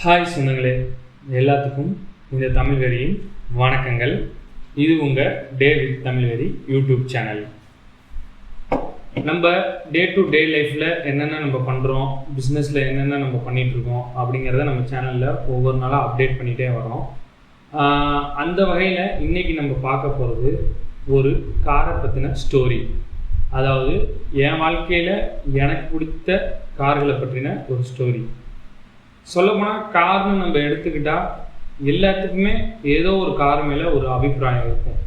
Hi சொந்தங்களே, எல்லாத்துக்கும் இந்த தமிழ்வெறியின் வணக்கங்கள். இது உங்கள் டே வித் தமிழ்வெறி யூடியூப் சேனல். நம்ம டே டு டே லைஃப்பில் என்னென்ன நம்ம பண்ணுறோம், பிஸ்னஸில் என்னென்ன நம்ம பண்ணிகிட்ருக்கோம் அப்படிங்கிறத நம்ம சேனலில் ஒவ்வொரு நாளாக அப்டேட் பண்ணிகிட்டே வரோம். அந்த வகையில் இன்றைக்கி நம்ம பார்க்க போகிறது ஒரு காரை பற்றின ஸ்டோரி. அதாவது என் வாழ்க்கையில் எனக்கு பிடித்த கார்களை பற்றின ஒரு ஸ்டோரி. சொல்லப்போனால் கார்னு நம்ம எடுத்துக்கிட்டால் எல்லாத்துக்குமே ஏதோ ஒரு கார் மேலே ஒரு அபிப்பிராயம் இருக்கும்.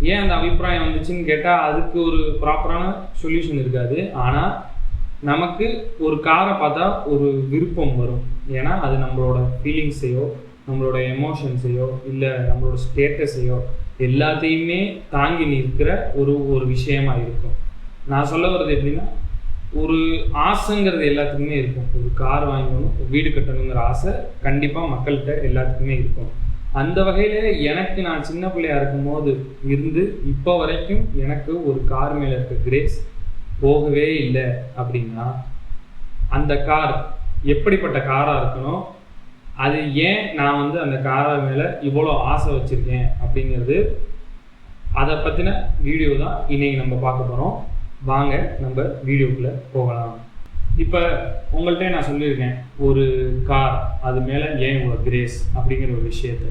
ஏன் அந்த அபிப்பிராயம் வந்துச்சுன்னு கேட்டால் அதுக்கு ஒரு ப்ராப்பரான சொல்யூஷன் இருக்காது. ஆனால் நமக்கு ஒரு காரை பார்த்தா ஒரு விருப்பம் வரும். ஏன்னா அது நம்மளோட ஃபீலிங்ஸையோ நம்மளோட எமோஷன்ஸையோ இல்லை நம்மளோட ஸ்டேட்டஸையோ எல்லாத்தையுமே தாங்கி நிற்கிற ஒரு விஷயமா இருக்கும். நான் சொல்ல வர்றது எப்படின்னா, ஒரு ஆசைங்கிறது எல்லாத்துக்குமே இருக்கும். ஒரு கார் வாங்கணும், வீடு கட்டணுங்கிற ஆசை கண்டிப்பாக மக்கள்கிட்ட எல்லாத்துக்குமே இருக்கும். அந்த வகையில் எனக்கு நான் சின்ன பிள்ளையா இருக்கும்போது இருந்து இப்போ வரைக்கும் எனக்கு ஒரு கார் மேலே இருக்க கிரேஸ் போகவே இல்லை. அப்படின்னா அந்த கார் எப்படிப்பட்ட காராக இருக்கணும், அது ஏன் நான் அந்த காரை மேலே இவ்வளோ ஆசை வச்சுருக்கேன் அப்படிங்கிறது, அதை பற்றின வீடியோ தான் இன்றைக்கி நம்ம பார்க்க போகிறோம். வாங்க நம்ம வீடியோக்குள்ளே போகலாம். இப்போ உங்கள்கிட்ட நான் சொல்லியிருக்கேன் ஒரு கார் அது மேலே ஏன் இவ்வளோ கிரேஸ் அப்படிங்கிற ஒரு விஷயத்த.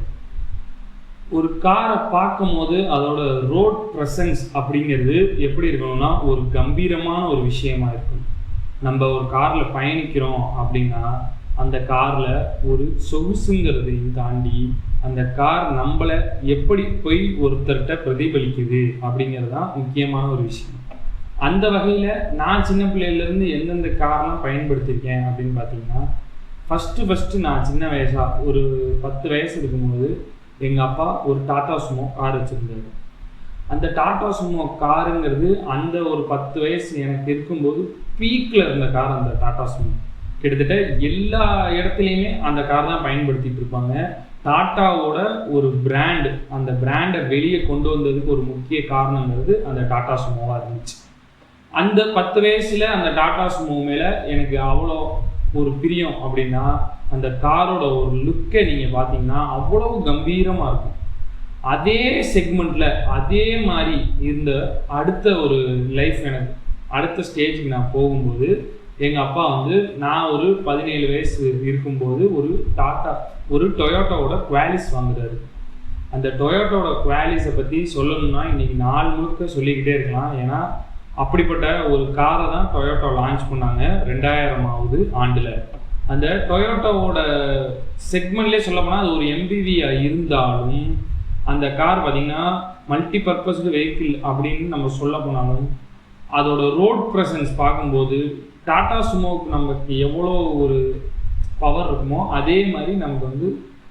ஒரு காரை பார்க்கும் போது அதோட ரோட் ப்ரெசன்ஸ் அப்படிங்கிறது எப்படி இருக்கணும்னா ஒரு கம்பீரமான ஒரு விஷயமா இருக்கும். நம்ம ஒரு காரில் பயணிக்கிறோம் அப்படின்னா அந்த காரில் ஒரு சொகுசுங்கிறதையும் தாண்டி அந்த கார் நம்மளை எப்படி போய் ஒருத்தர்கிட்ட பிரதிபலிக்குது அப்படிங்கிறது தான் முக்கியமான ஒரு விஷயம். அந்த வகையில் நான் சின்ன பிள்ளையிலேருந்து எந்தெந்த கார்லாம் பயன்படுத்தியிருக்கேன் அப்படின்னு பார்த்தீங்கன்னா, ஃபஸ்ட்டு நான் சின்ன வயசாக ஒரு 10 வயசு இருக்கும்போது எங்கள் அப்பா ஒரு டாடா சுமோ கார் வச்சுருந்தாரு. அந்த டாடா சுமோ காருங்கிறது அந்த ஒரு 10 வயசு எனக்கு இருக்கும்போது பீக்கில் இருந்த கார் அந்த டாடா சுமோ. கிட்டத்தட்ட எல்லா இடத்துலையுமே அந்த கார் தான் பயன்படுத்திகிட்டு இருப்பாங்க. டாட்டாவோட ஒரு பிராண்டு, அந்த பிராண்டை வெளியே கொண்டு வந்ததுக்கு ஒரு முக்கிய காரணங்கிறது அந்த டாடா சுமோவாக இருந்துச்சு. அந்த 10 வயசில் அந்த டாடா சுமோ மேலே எனக்கு அவ்வளோ ஒரு பிரியம். அப்படின்னா அந்த காரோட ஒரு லுக்கை நீங்கள் பார்த்தீங்கன்னா அவ்வளோ கம்பீரமாக இருக்கும். அதே செக்மெண்ட்டில் அதே மாதிரி இருந்த அடுத்த ஒரு லைஃப், எனக்கு அடுத்த ஸ்டேஜுக்கு நான் போகும்போது எங்கள் அப்பா நான் ஒரு 17 வயசு இருக்கும்போது ஒரு டொயோட்டோவோட குவாலிஸ் வாங்குறாரு. அந்த டொயோட்டோட குவாலிஸை பற்றி சொல்லணும்னா இன்றைக்கி நாள் முழுக்க சொல்லிக்கிட்டே இருக்கலாம். ஏன்னா அப்படிப்பட்ட ஒரு காரை தான் டொயோட்டோ லான்ச் பண்ணாங்க 2000ஆவது ஆண்டில். அந்த டொயோட்டோவோட செக்மெண்ட்லேயே சொல்ல போனால் அது ஒரு எம்பிவியாக இருந்தாலும் அந்த கார் பார்த்திங்கன்னா மல்டி பர்பஸ்டு வெஹிக்கிள் அப்படின்னு நம்ம சொல்ல போனாலும் அதோட ரோட் ப்ரெசன்ஸ் பார்க்கும்போது டாடா சுமோவுக்கு நமக்கு எவ்வளோ ஒரு பவர் இருக்குமோ அதே மாதிரி நமக்கு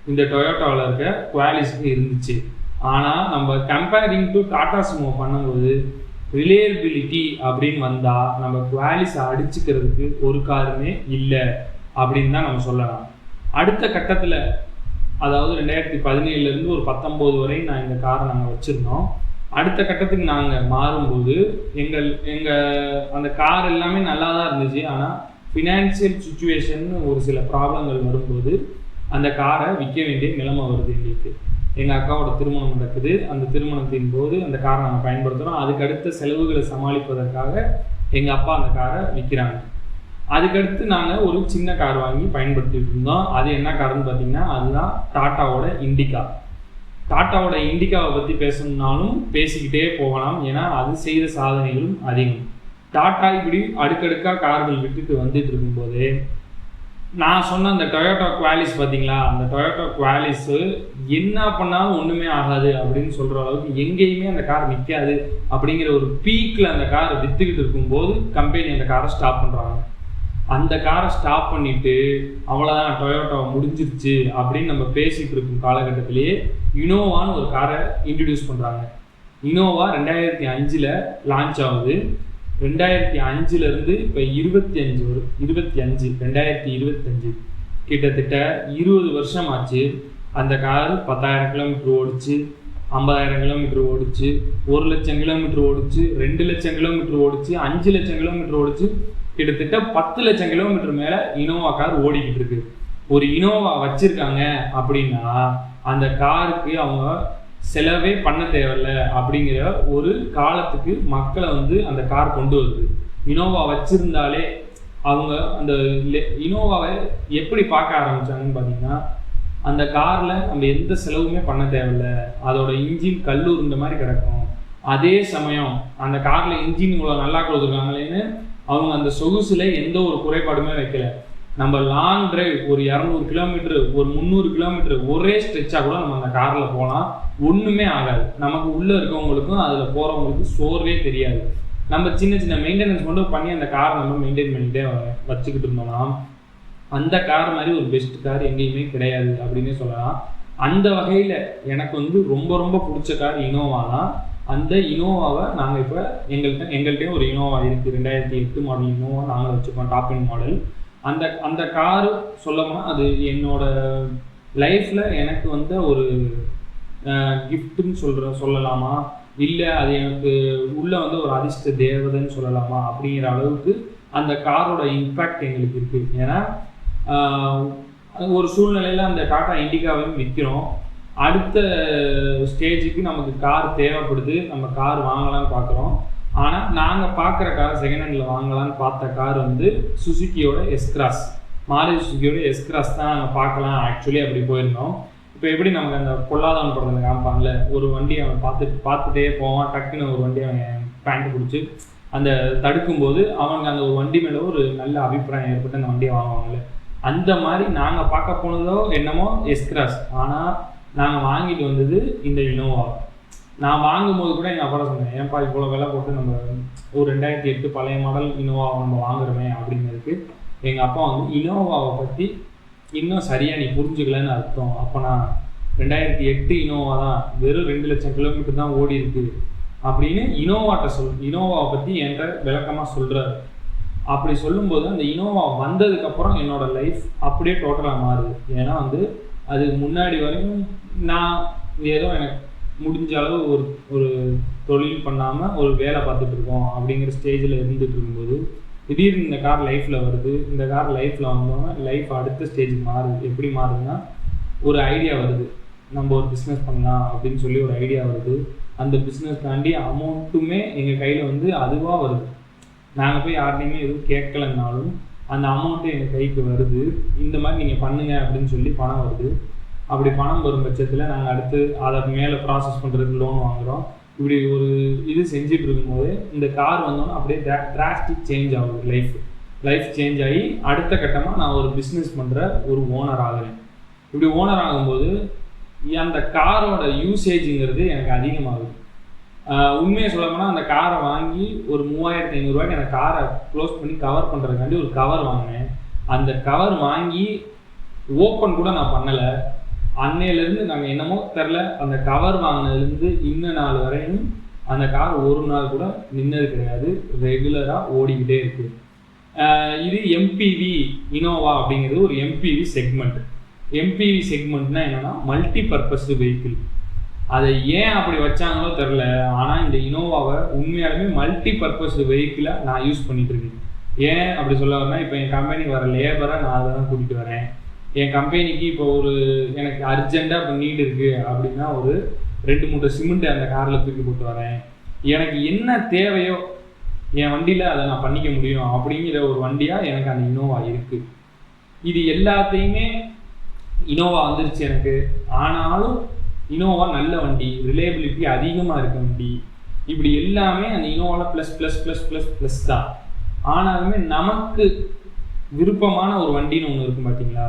இந்த டொயோட்டோவில் இருக்க குவாலிஸ்க்கு இருந்துச்சு. ஆனால் நம்ம கம்பேரிங் டு டாடா சுமோ பண்ணும்போது ரிலையபிலிட்டி அப்படின்னு வந்தால் நம்ம குவாலிஸை அடிச்சுக்கிறதுக்கு ஒரு காருமே இல்லை அப்படின்னு தான் நம்ம சொல்லலாம். அடுத்த கட்டத்தில், அதாவது 2017 ஒரு 19 வரை நான் இந்த காரை நாங்கள் வச்சுருந்தோம். அடுத்த கட்டத்துக்கு நாங்கள் மாறும்போது எங்கள் அந்த கார் எல்லாமே நல்லா தான் இருந்துச்சு. ஆனால் ஃபினான்ஷியல் சுச்சுவேஷன் ஒரு சில ப்ராப்ளங்கள் வரும்போது அந்த காரை விற்க வேண்டிய நிலைமை வருது. எங்கள் அக்காவோட திருமணம் நடக்குது. அந்த திருமணத்தின் போது அந்த காரை நாங்கள் பயன்படுத்துகிறோம். அதுக்கு அடுத்த செலவுகளை சமாளிப்பதற்காக எங்கள் அப்பா அந்த காரை விற்கிறாங்க. அதுக்கடுத்து நாங்கள் ஒரு சின்ன கார் வாங்கி பயன்படுத்திகிட்டு இருந்தோம். அது என்ன காருன்னு பார்த்தீங்கன்னா அதுதான் டாட்டாவோட இண்டிகா. டாட்டாவோட இண்டிகாவை பற்றி பேசணுன்னாலும் பேசிக்கிட்டே போகலாம். ஏன்னா அது செய்த சாதனைகளும் அதிகம். டாட்டா இப்படி அடுக்கடுக்காக கார்கள் விட்டுட்டு வந்துட்டு இருக்கும்போதே நான் சொன்ன அந்த டொயோட்டோ குவாலிஸ் பார்த்தீங்களா, அந்த டொயோட்டோ குவாலிஸு என்ன பண்ணாலும் ஒன்றுமே ஆகாது அப்படின்னு சொல்கிற அளவுக்கு எங்கேயுமே அந்த கார் நிற்காது அப்படிங்கிற ஒரு பீக்கில் அந்த காரை விற்றுக்கிட்டு இருக்கும்போது கம்பெனி அந்த காரை ஸ்டாப் பண்ணுறாங்க. அந்த காரை ஸ்டாப் பண்ணிவிட்டு அவ்வளோதான் டொயோட்டோ முடிஞ்சிருச்சு அப்படின்னு நம்ம பேசிகிட்டு இருக்கும் காலகட்டத்திலேயே இனோவான்னு ஒரு காரை இன்ட்ரடியூஸ் பண்ணுறாங்க. இனோவா 2005 லான்ச் ஆகுது. 2005 இப்போ 2025 கிட்டத்தட்ட 20 வருஷம் ஆச்சு. அந்த கார் 10,000 கிலோமீட்டர் ஓடிச்சு, 50,000 கிலோமீட்டர் ஓடிச்சு, 1,00,000 கிலோமீட்டர் ஓடிச்சு, 2,00,000 கிலோமீட்டர் ஓடிச்சு, 5,00,000 கிலோமீட்டர் ஓடிச்சு. கிட்டத்தட்ட 10,00,000 கிலோமீட்டர் மேலே இனோவா கார் ஓடிக்கிட்டு இருக்கு. ஒரு இனோவா வச்சுருக்காங்க அப்படின்னா அந்த காருக்கு அவங்க செலவே பண்ண தேவையில்ல அப்படிங்கிற ஒரு காலத்துக்கு மக்களை வந்து அந்த கார் கொண்டு வருது. இனோவா வச்சுருந்தாலே அவங்க அந்த இனோவாவை எப்படி பார்க்க ஆரம்பித்தாங்கன்னு பார்த்தீங்கன்னா, அந்த காரில் நம்ம எந்த செலவுமே பண்ண தேவையில்ல, அதோட இன்ஜின் கல்லூர்ந்த மாதிரி கிடக்கும். அதே சமயம் அந்த காரில் இன்ஜின் இவ்வளோ நல்லா கொடுத்துருக்காங்களேன்னு அவங்க அந்த சொகுசில் எந்த ஒரு குறைபாடுமே வைக்கல. நம்ம லாங் டிரைவ் ஒரு 200 கிலோமீட்டர், ஒரு 300 கிலோமீட்டர் ஒரே ஸ்ட்ரெச்சாக கூட நம்ம அந்த காரில் போகலாம், ஒன்றுமே ஆகாது. நமக்கு உள்ளே இருக்கவங்களுக்கும் அதில் போகிறவங்களுக்கும் சோர்வே தெரியாது. நம்ம சின்ன சின்ன மெயின்டெனன்ஸ் மட்டும் பண்ணி அந்த காரை நம்ம மெயின்டைன் பண்ணிகிட்டே வச்சுக்கிட்டு இருந்தோம்னா அந்த கார் மாதிரி ஒரு பெஸ்ட் கார் எங்கேயுமே கிடையாது அப்படின்னே சொல்லலாம். அந்த வகையில் எனக்கு வந்து ரொம்ப ரொம்ப பிடிச்ச கார் இனோவா தான். அந்த இனோவாவை நாங்கள் இப்போ எங்கள்கிட்டயும் ஒரு இனோவா இருக்குது, 2008 மாடல் இனோவா நாங்கள் வச்சுருக்கோம், டாப் எண்ட் மாடல். அந்த காரு சொல்லப்போனால் அது என்னோட லைஃப்பில் எனக்கு வந்து ஒரு கிஃப்ட்டுன்னு சொல்லலாமா, இல்லை அது எனக்கு உள்ளே வந்து ஒரு அதிர்ஷ்ட தேவதைன்னு சொல்லலாமா அப்படிங்கிற அளவுக்கு அந்த காரோட இம்பேக்ட் எங்களுக்கு இருக்குது. ஏன்னா ஒரு சூழ்நிலையில் அந்த டாடா இண்டிகாவையும் விற்கிறோம், அடுத்த ஸ்டேஜுக்கு நமக்கு கார் தேவைப்படுது, நம்ம கார் வாங்கலான்னு பார்க்குறோம். ஆனால் நாங்கள் பார்க்குற கார் செகண்ட் ஹேண்டில் வாங்கலான்னு பார்த்த கார் வந்து சுசுக்கியோட எஸ்கிராஸ், மாருதி சுசுக்கியோட எஸ்கிராஸ் தான் நாங்கள் பார்க்கலாம் ஆக்சுவலி அப்படி போயிருந்தோம். இப்போ எப்படி நமக்கு அந்த பொல்லாதவன் படத்தில் காமிப்பாங்கல்ல, ஒரு வண்டி அவன் பார்த்துட்டே போவான், டக்குன்னு ஒரு வண்டி அவன் பேண்ட் பிடிச்சி அந்த தடுக்கும்போது அவங்க அந்த ஒரு வண்டி மேலே ஒரு நல்ல அபிப்பிராயம் ஏற்பட்டு அந்த வண்டியை வாங்குவாங்கல்ல, அந்த மாதிரி நாங்கள் பார்க்க போனதோ என்னமோ எஸ்கிராஸ். ஆனால் நாங்கள் வாங்கிட்டு வந்தது இந்த இனோவா. நான் வாங்கும்போது கூட எங்கள் அப்பா சொன்னேன், ஏன்ப்பா இவ்வளோ விலை போட்டு நம்ம ஒரு 2008 பழைய மாடல் இனோவாவை நம்ம வாங்குறோமே அப்படிங்கிறதுக்கு. எங்கள் அப்பா வந்து இனோவாவை பற்றி இன்னும் சரியாக நீ புரிஞ்சுக்கலன்னு அர்த்தம். அப்போ நான் 2008 இனோவா தான், வெறும் 2 லட்சம் கிலோமீட்டர் தான் ஓடி இருக்கு அப்படின்னு இனோவாவை பற்றி என்கிட்ட விளக்கமாக சொல்கிறாரு. அப்படி சொல்லும்போது அந்த இனோவா வந்ததுக்கப்புறம் என்னோடய லைஃப் அப்படியே டோட்டலாக மாறுது. ஏன்னா வந்து அதுக்கு முன்னாடி வரைக்கும் நான் ஏதோ எனக்கு முடிஞ்ச அளவு ஒரு தொழில் பண்ணாமல் ஒரு வேலை பார்த்துட்டு இருக்கோம் அப்படிங்கிற ஸ்டேஜில் இருந்துட்டு இருக்கும்போது திடீர்னு இந்த கார் லைஃப்பில் வருது. இந்த கார் லைஃப்பில் வந்தோன்னா லைஃப் அடுத்த ஸ்டேஜுக்கு மாறுது. எப்படி மாறுதுன்னா, ஒரு ஐடியா வருது, நம்ம ஒரு பிஸ்னஸ் பண்ணலாம் அப்படின்னு சொல்லி ஒரு ஐடியா வருது. அந்த பிஸ்னஸ் தாண்டி அமௌண்ட்டுமே எங்கள் கையில் வந்து அதுவாக வருது. நாங்கள் போய் யார்ட்டையுமே எதுவும் கேட்கலன்னாலும் அந்த அமௌண்ட்டு எங்கள் கைக்கு வருது. இந்த மாதிரி நீங்கள் பண்ணுங்க அப்படின்னு சொல்லி பணம் வருது. அப்படி பணம் வரும் பட்சத்தில் நாங்கள் அடுத்து அதை மேலே ப்ராசஸ் பண்ணுறதுக்கு லோன் வாங்குகிறோம். இப்படி ஒரு இது செஞ்சுட்டு இருக்கும்போது இந்த கார் வந்தோன்னா அப்படியே டிராஸ்டிக் சேஞ்ச் ஆகுது. லைஃப் சேஞ்ச் ஆகி அடுத்த கட்டமாக நான் ஒரு பிஸ்னஸ் பண்ணுற ஒரு ஓனர் ஆகிறேன். இப்படி ஓனர் ஆகும்போது அந்த காரோட யூசேஜுங்கிறது எனக்கு அதிகமாகுது. உண்மையை சொல்லப்போனால் அந்த காரை வாங்கி ஒரு 3500 ரூபாய்க்கு அந்த காரை க்ளோஸ் பண்ணி கவர் பண்ணுறதுக்காண்டி ஒரு கவர் வாங்கினேன். அந்த கவர் வாங்கி ஓப்பன் கூட நான் பண்ணலை. அன்னையிலேருந்து நாங்கள் என்னமோ தெரில, அந்த கவர் வாங்கினதுலேருந்து இன்ன நாள் வரையும் அந்த கார் ஒரு நாள் கூட நின்னது கிடையாது, ரெகுலராக ஓடிக்கிட்டே இருக்குது. இது எம்பிவி இனோவா அப்படிங்கிறது ஒரு எம்பிவி செக்மெண்ட். எம்பிவி செக்மெண்ட்னா என்னென்னா மல்டி பர்பஸ் வெஹிக்கிள். அதை ஏன் அப்படி வச்சாங்களோ தெரில, ஆனால் இந்த இனோவாவை உண்மையாலுமே மல்டி பர்பஸ் வெஹிக்கிளாக நான் யூஸ் பண்ணிகிட்டு இருக்கேன். ஏன் அப்படி சொல்ல வரேன்னா, இப்போ என் கம்பெனிக்கு வர லேபரை நான் அதை தான் கூட்டிகிட்டு வரேன். என் கம்பெனிக்கு இப்போ எனக்கு அர்ஜெண்ட்டாக இப்போ நீடு இருக்குது அப்படின்னா ஒரு 2 மூட்டை சிமெண்ட்டு அந்த காரில் தூக்கி போட்டு வரேன். எனக்கு என்ன தேவையோ என் வண்டியில் அதை நான் பண்ணிக்க முடியும் அப்படிங்கிற ஒரு வண்டியாக எனக்கு அந்த இனோவா இருக்குது. இது எல்லாத்தையுமே இனோவா வந்துருச்சு எனக்கு. ஆனாலும் இனோவா நல்ல வண்டி, ரிலேபிலிட்டி அதிகமாக இருக்க வண்டி, இப்படி எல்லாமே அந்த இனோவாவில் plus plus plus plus plus தான். ஆனாலுமே நமக்கு விருப்பமான ஒரு வண்டின்னு ஒன்று இருக்கும் பார்த்தீங்களா,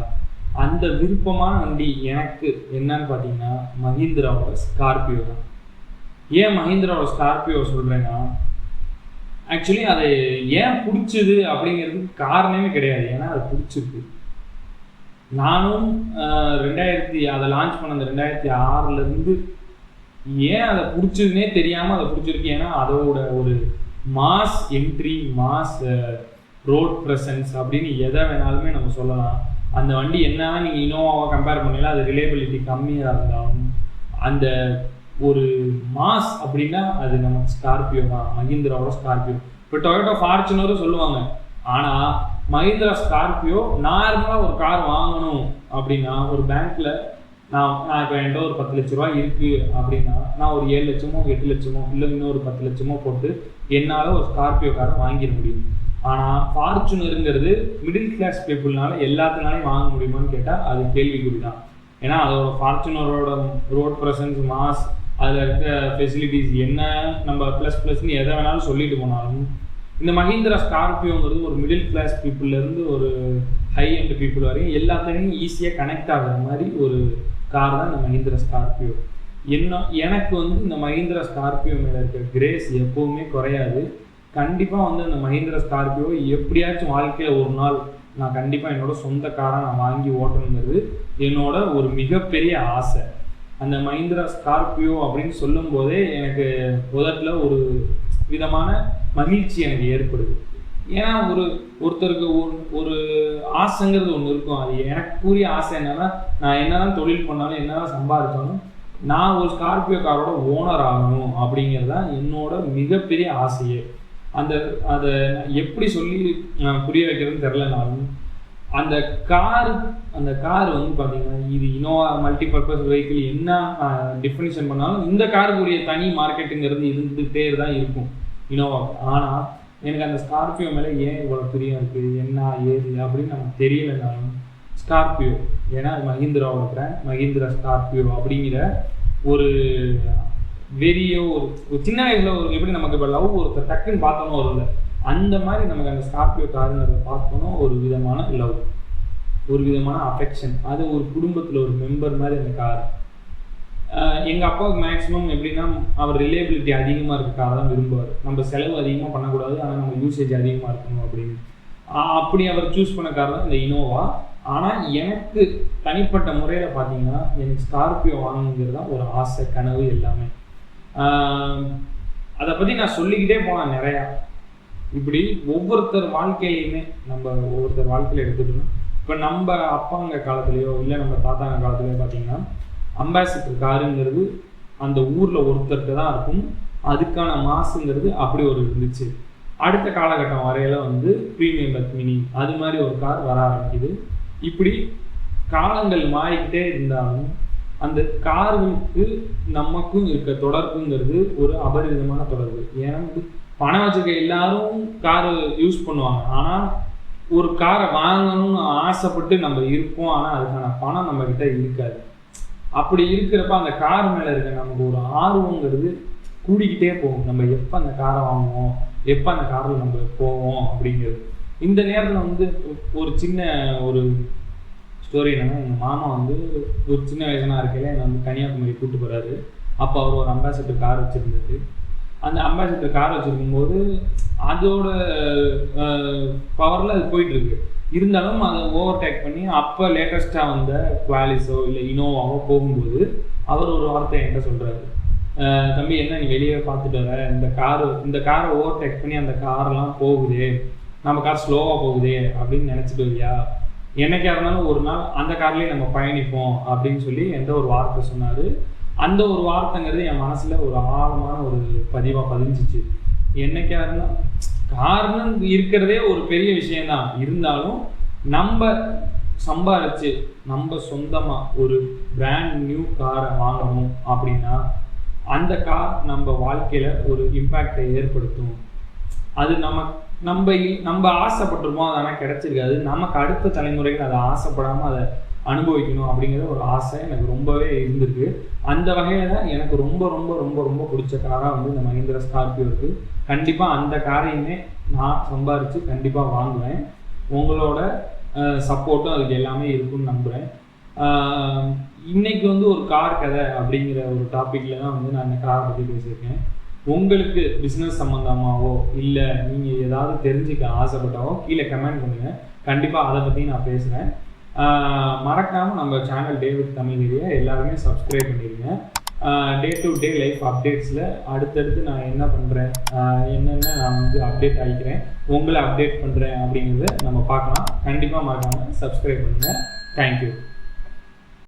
அந்த விருப்பமான வண்டி எனக்கு என்னன்னு பார்த்தீங்கன்னா மஹிந்திராவோட ஸ்கார்பியோ தான். ஏன் மஹிந்திராவோட ஸ்கார்பியோ சொல்கிறேன்னா, ஆக்சுவலி அதை ஏன் பிடிச்சிது அப்படிங்கிறதுக்கு காரணமே கிடையாது. ஏன்னா அது பிடிச்சிருக்கு. நானும் அதை லான்ச் பண்ண அந்த 2006 ஏன் அதை பிடிச்சதுன்னே தெரியாமல் அதை பிடிச்சிருக்கு. ஏன்னா அதோட ஒரு mass entry, mass road presence அப்படின்னு எதை வேணாலுமே நம்ம சொல்லலாம். அந்த வண்டி என்னன்னா நீங்கள் இனோவாவை கம்பேர் பண்ணல, அது ரிலேபிலிட்டி கம்மியாக இருந்தாலும் அந்த ஒரு மாஸ் அப்படின்னா அது நம்ம ஸ்கார்பியோ தான், மஹிந்திராவோட ஸ்கார்பியோ. இப்போ டொயோட்டா ஃபார்ச்சுனரும் சொல்லுவாங்க, ஆனால் மஹிந்திரா ஸ்கார்பியோ நார்மலாக ஒரு கார் வாங்கணும் அப்படின்னா ஒரு பேங்க்கில் நான் இப்போ என்கிட்ட ஒரு 10 லட்ச ரூபா இருக்குது அப்படின்னா நான் ஒரு 7 லட்சமோ 8 லட்சமோ இல்லை இன்னொரு 10 லட்சமோ போட்டு என்னால் ஒரு ஸ்கார்பியோ காரை வாங்கிட முடியும். ஆனால் ஃபார்ச்சுனருங்கிறது மிடில் கிளாஸ் பீப்புள்னால எல்லாத்தினாலையும் வாங்க முடியுமான்னு கேட்டால் அது கேள்விக்குறி தான். ஏன்னா அதோட ஃபார்ச்சுனரோட ரோட் ப்ரெசன்ஸ், மாஸ், அதில் இருக்க ஃபெசிலிட்டிஸ் என்ன நம்ம ++ன்னு எதை வேணாலும் சொல்லிட்டு போனாலும் இந்த மஹிந்திரா ஸ்கார்பியோங்கிறது ஒரு மிடில் கிளாஸ் பீப்புள்லேருந்து ஒரு ஹை எண்ட் பீப்புள் வரையும் எல்லாத்தையும் ஈஸியாக கனெக்ட் ஆகிற மாதிரி ஒரு கார் தான் இந்த மஹிந்திரா ஸ்கார்பியோ. எனக்கு இந்த மஹிந்திரா ஸ்கார்பியோ மேலே இருக்கிற கிரேஸ் எப்போவுமே குறையாது. கண்டிப்பாக இந்த மஹிந்திரா ஸ்கார்பியோ எப்படியாச்சும் வாழ்க்கையில் ஒரு நாள் நான் கண்டிப்பாக என்னோட சொந்த காரை நான் வாங்கி ஓட்டணுங்கிறது என்னோட ஒரு மிகப்பெரிய ஆசை. அந்த மஹிந்திரா ஸ்கார்பியோ அப்படின்னு சொல்லும் போதே எனக்கு உதட்டில் ஒரு விதமான மகிழ்ச்சி எனக்கு ஏற்படுது. ஏன்னா ஒருத்தருக்கு ஒரு ஆசைங்கிறது ஒன்று இருக்கும். அது எனக்கு கூறிய ஆசை என்னன்னா, நான் என்னதான் தொழில் பண்ணாலும் என்னதான் சம்பாதிச்சாலும் நான் ஒரு ஸ்கார்பியோ காரோட ஓனர் ஆகணும் அப்படிங்கிறது தான் என்னோட மிகப்பெரிய ஆசையே. அதை எப்படி சொல்லி புரிய வைக்கிறதுன்னு தெரிலனாலும் அந்த கார் பார்த்தீங்கன்னா இது இனோவா மல்டிபர்பஸ் வெஹிக்கிள் என்ன டெஃபினிஷன் பண்ணாலும் இந்த காருக்குரிய தனி மார்க்கெட்டுங்கிறது இருந்துகிட்டே தான் இருக்கும் இனோவா. ஆனால் எனக்கு அந்த ஸ்கார்பியோ மேலே ஏன் இவ்வளோ பிரியம் இருக்குது, என்ன ஏது அப்படின்னு நமக்கு தெரியலைனாலும் ஸ்கார்பியோ, ஏன்னா மஹிந்திராவோட பிராண்ட் மஹிந்திரா ஸ்கார்பியோ அப்படிங்கிற ஒரு வெறியோ ஒரு சின்ன வயசில் ஒரு எப்படி நமக்கு இப்போ லவ் ஒருத்தர் டக்குன்னு பார்த்தோன்னு வரும்ல, அந்த மாதிரி நமக்கு அந்த ஸ்கார்பியோ காருங்கிறத பார்த்தோன்னா ஒரு விதமான லவ், ஒரு விதமான அஃபெக்ஷன். அது ஒரு குடும்பத்தில் ஒரு மெம்பர் மாதிரி அந்த கார். எங்கள் அப்பாவுக்கு மேக்ஸிமம் எப்படின்னா அவர் ரிலேபிலிட்டி அதிகமாக இருக்க காரை தான் விரும்புவார். நம்ம செலவு அதிகமாக பண்ணக்கூடாது, ஆனால் நம்ம யூசேஜ் அதிகமாக இருக்கணும் அப்படின்னு. அப்படி அவர் சூஸ் பண்ண கார் தான் இந்த இனோவா. ஆனால் எனக்கு தனிப்பட்ட முறையில் பார்த்தீங்கன்னா எனக்கு ஸ்கார்பியோ வாங்கணுங்கிறது தான் ஒரு ஆசை, கனவு எல்லாமே. அதை பற்றி நான் சொல்லிக்கிட்டே போனேன் நிறையா. இப்படி ஒவ்வொருத்தர் வாழ்க்கையிலையுமே ஒவ்வொருத்தர் வாழ்க்கையில் எடுத்துக்கணும். இப்போ நம்ம அப்பாங்க காலத்துலேயோ இல்லை நம்ம தாத்தாங்க காலத்துலேயோ பார்த்தீங்கன்னா அம்பாசிடர் காருங்கிறது அந்த ஊரில் ஒருத்தர்கிட்ட தான் இருக்கும். அதுக்கான மாசுங்கிறது அப்படி ஒரு இருந்துச்சு. அடுத்த காலகட்டம் வரையில ப்ரீமியம் பத்மினி அது மாதிரி ஒரு கார் வர ஆரம்பிக்குது. இப்படி காலங்கள் மாறிக்கிட்டே இருந்தாலும் அந்த கார்களுக்கு நமக்கும் இருக்க தொடர்புங்கிறது ஒரு அபரிதமான தொடர்பு. ஏன்னா பணம் வச்சுருக்க எல்லாரும் காரு யூஸ் பண்ணுவாங்க. ஆனால் ஒரு காரை வாங்கணும்னு ஆசைப்பட்டு நம்ம இருப்போம், ஆனால் அதுக்கான பணம் நம்மக்கிட்ட இருக்காது. அப்படி இருக்கிறப்ப அந்த கார் மேலே இருக்க நமக்கு ஒரு ஆர்வங்கிறது கூடிக்கிட்டே போகும். நம்ம எப்போ அந்த காரை வாங்குவோம், எப்போ அந்த காரில் நம்ம போவோம் அப்படிங்கிறது. இந்த நேரத்தில் ஒரு சின்ன ஒரு ஸ்டோரி என்னன்னா, எங்கள் மாமா ஒரு சின்ன வயசுனா இருக்கையில் என்னை கன்னியாகுமரி கூப்பிட்டு போகிறாரு. அப்போ அவர் ஒரு அம்பாசிடர் கார் வச்சுருந்தாரு. அந்த அம்பாசிடர் கார் வச்சுருக்கும்போது அதோட பவரில் அது போயிட்டுருக்கு. இருந்தாலும் அதை ஓவர்டேக் பண்ணி அப்போ லேட்டஸ்ட்டாக வந்த குவாலிஸோ இல்லை இனோவாவோ போகும்போது அவர் ஒரு வார்த்தை என்கிட்ட சொல்கிறாரு, தம்பி என்ன நீ வெளியே பார்த்துட்டு வர, இந்த காரை ஓவர்டேக் பண்ணி அந்த காரெல்லாம் போகுதே, நம்ம கார் ஸ்லோவாக போகுதே அப்படின்னு நினச்சிட்டு வரியா, என்னைக்கா இருந்தாலும் ஒரு நாள் அந்த கார்லேயே நம்ம பயணிப்போம் அப்படின்னு சொல்லி என்கிட்ட ஒரு வார்த்தை சொன்னார். அந்த ஒரு வார்த்தைங்கிறது என் மனசில் ஒரு ஆழமான ஒரு பதிவாக பதிஞ்சிச்சு. என்னைக்கா இருந்தால் காரணம் இருக்கிறதே ஒரு பெரிய விஷயம்தான். இருந்தாலும் நம்ம சம்பாதிச்சு நம்ம சொந்தமாக ஒரு பிராண்ட் நியூ காரை வாங்கணும் அப்படின்னா அந்த கார் நம்ம வாழ்க்கையில் ஒரு இம்பேக்டை ஏற்படுத்தும். அது நம்ம ஆசைப்பட்டிருப்போம், அது ஆனால் கிடைச்சிருக்காது. நமக்கு அடுத்த தலைமுறைகள் அதை ஆசைப்படாமல் அதை அனுபவிக்கணும் அப்படிங்கிற ஒரு ஆசை எனக்கு ரொம்பவே இருந்திருக்கு. அந்த வகையில் தான் எனக்கு ரொம்ப ரொம்ப ரொம்ப ரொம்ப பிடிச்ச காராக இந்த மஹிந்திரா ஸ்கார்பியோ இருக்குது. கண்டிப்பாக அந்த காரையுமே நான் சம்பாரித்து கண்டிப்பாக வாங்குவேன். உங்களோட சப்போர்ட்டும் அதுக்கு எல்லாமே இருக்குன்னு நம்புகிறேன். இன்றைக்கி ஒரு கார் கதை அப்படிங்கிற ஒரு டாப்பிக்கில் தான் நான் இந்த காரை பற்றி பேசியிருக்கேன். உங்களுக்கு பிஸ்னஸ் சம்மந்தமாகவோ இல்லை நீங்கள் ஏதாவது தெரிஞ்சுக்க ஆசைப்பட்டாவோ கீழே கமெண்ட் பண்ணுங்கள். கண்டிப்பாக அதை பற்றி நான் பேசுகிறேன். மறக்காமல் நம்ம channel day with Tamil video எல்லாருமே சப்ஸ்கிரைப் பண்ணிடுங்க. டே டு டே லைஃப் அப்டேட்ஸில் அடுத்தடுத்து நான் என்ன பண்ணுறேன், என்னென்ன நான் அப்டேட் ஆகிக்கிறேன், உங்களை அப்டேட் பண்ணுறேன் அப்படிங்கிறத நம்ம பார்க்கலாம். கண்டிப்பாக மறக்காமல் சப்ஸ்கிரைப் பண்ணுங்கள். தேங்க்யூ.